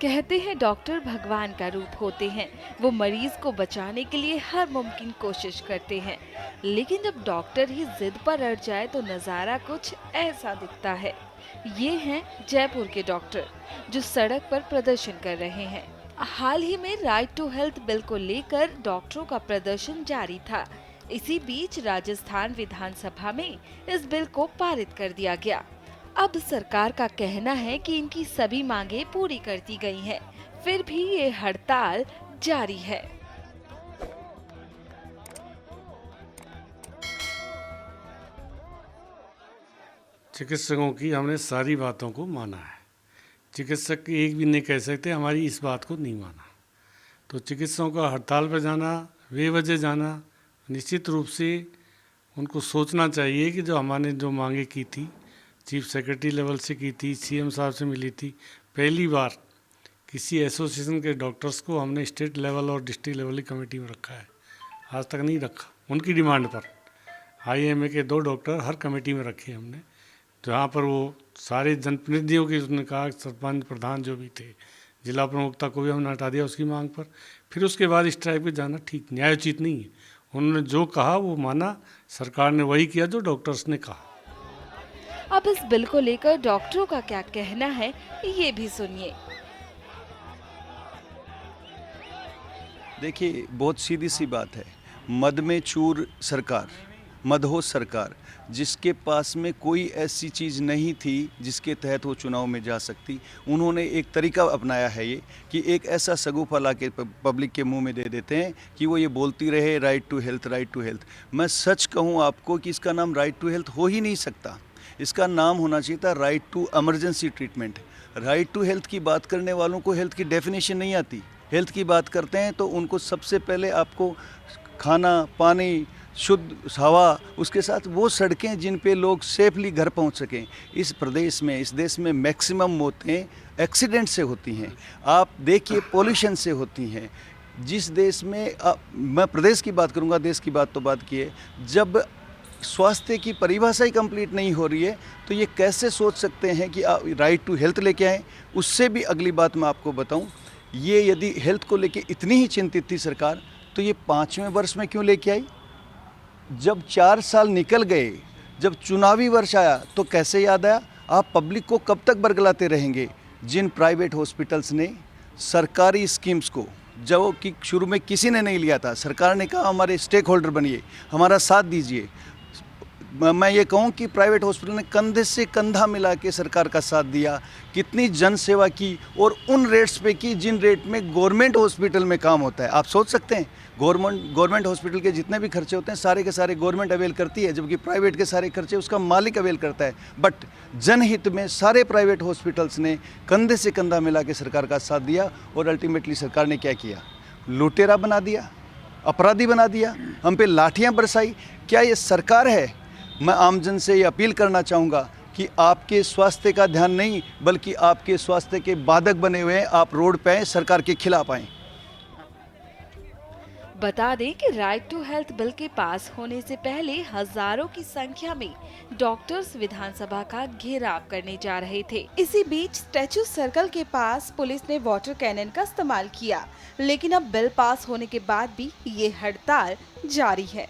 कहते हैं डॉक्टर भगवान का रूप होते हैं। वो मरीज को बचाने के लिए हर मुमकिन कोशिश करते हैं, लेकिन जब डॉक्टर ही जिद पर अड़ जाए तो नज़ारा कुछ ऐसा दिखता है। ये हैं जयपुर के डॉक्टर जो सड़क पर प्रदर्शन कर रहे हैं। हाल ही में राइट टू हेल्थ बिल को लेकर डॉक्टरों का प्रदर्शन जारी था। इसी बीच राजस्थान विधानसभा में इस बिल को पारित कर दिया गया। अब सरकार का कहना है कि इनकी सभी मांगे पूरी कर दी गई हैं, फिर भी ये हड़ताल जारी है। चिकित्सकों की हमने सारी बातों को माना है। चिकित्सक एक भी नहीं कह सकते हमारी इस बात को नहीं माना। तो चिकित्सकों का हड़ताल पर जाना, बेवजह जाना, निश्चित रूप से उनको सोचना चाहिए कि जो हमने जो मांगे की थी, चीफ सेक्रेटरी लेवल से की थी, सीएम साहब से मिली थी। पहली बार किसी एसोसिएशन के डॉक्टर्स को हमने स्टेट लेवल और डिस्ट्रिक्ट लेवल की कमेटी में रखा है, आज तक नहीं रखा। उनकी डिमांड पर आईएमए के 2 डॉक्टर हर कमेटी में रखे हमने, जहाँ पर वो सारे जनप्रतिनिधियों की उसने कहा, सरपंच प्रधान जो भी थे, जिला प्रमुखता को भी हमने हटा दिया उसकी मांग पर। फिर उसके बाद स्ट्राइक पे जाना ठीक न्यायोचित नहीं है। उन्होंने जो कहा वो माना, सरकार ने वही किया जो डॉक्टर्स ने कहा। अब इस बिल को लेकर डॉक्टरों का क्या कहना है, ये भी सुनिए। देखिए, बहुत सीधी सी बात है। मद में चूर सरकार, मदहोश सरकार, जिसके पास में कोई ऐसी चीज़ नहीं थी जिसके तहत वो चुनाव में जा सकती, उन्होंने एक तरीका अपनाया है ये कि एक ऐसा सगुफा ला के पब्लिक के मुंह में दे देते हैं कि वो ये बोलती रहे right to health, right to health. मैं सच कहूँ आपको कि इसका नाम राइट टू हेल्थ हो ही नहीं सकता। इसका नाम होना चाहिए था right to emergency treatment. Right to health की बात करने वालों को हेल्थ की डेफिनेशन नहीं आती। हेल्थ की बात करते हैं तो उनको सबसे पहले आपको खाना, पानी, शुद्ध हवा, उसके साथ वो सड़कें जिन पे लोग सेफली घर पहुंच सकें। इस प्रदेश में, इस देश में मैक्सिमम मौतें एक्सीडेंट से होती हैं। आप देखिए, पॉल्यूशन से होती हैं। जिस देश में मैं प्रदेश की बात करूंगा, देश की बात तो बात की है, जब स्वास्थ्य की परिभाषा ही कंप्लीट नहीं हो रही है तो ये कैसे सोच सकते हैं कि आप राइट टू हेल्थ लेके आएँ। उससे भी अगली बात मैं आपको बताऊं, ये यदि हेल्थ को लेके इतनी ही चिंतित थी सरकार तो ये 5वें वर्ष में क्यों लेके आई? जब 4 साल निकल गए, जब चुनावी वर्ष आया तो कैसे याद आया? आप पब्लिक को कब तक बरगलाते रहेंगे? जिन प्राइवेट हॉस्पिटल्स ने सरकारी स्कीम्स को, जो कि शुरू में किसी ने नहीं लिया था, सरकार ने कहा हमारे स्टेक होल्डर बनिए, हमारा साथ दीजिए। मैं ये कहूँ कि प्राइवेट हॉस्पिटल ने कंधे से कंधा मिला के सरकार का साथ दिया, कितनी जन सेवा की, और उन रेट्स पे की जिन रेट में गवर्नमेंट हॉस्पिटल में काम होता है। आप सोच सकते हैं, गवर्नमेंट हॉस्पिटल के जितने भी खर्चे होते हैं सारे के सारे गवर्नमेंट अवेल करती है, जबकि प्राइवेट के सारे खर्चे उसका मालिक अवेल करता है। बट जनहित में सारे प्राइवेट हॉस्पिटल्स ने कंधे से कंधा मिला के सरकार का साथ दिया, और अल्टीमेटली सरकार ने क्या किया? लुटेरा बना दिया, अपराधी बना दिया, हम पे लाठियाँ बरसाई। क्या ये सरकार है? मैं आमजन से ये अपील करना चाहूँगा कि आपके स्वास्थ्य का ध्यान नहीं, बल्कि आपके स्वास्थ्य के बाधक बने हुए हैं, आप रोड पे आएँ, सरकार के खिलाफ आएँ। बता दें कि राइट टू हेल्थ बिल के पास होने से पहले हजारों की संख्या में डॉक्टर्स विधानसभा का घेराव करने जा रहे थे। इसी बीच स्टैचू सर्कल के पास पुलिस ने वाटर कैनन का इस्तेमाल किया, लेकिन अब बिल पास होने के बाद भी ये हड़ताल जारी है।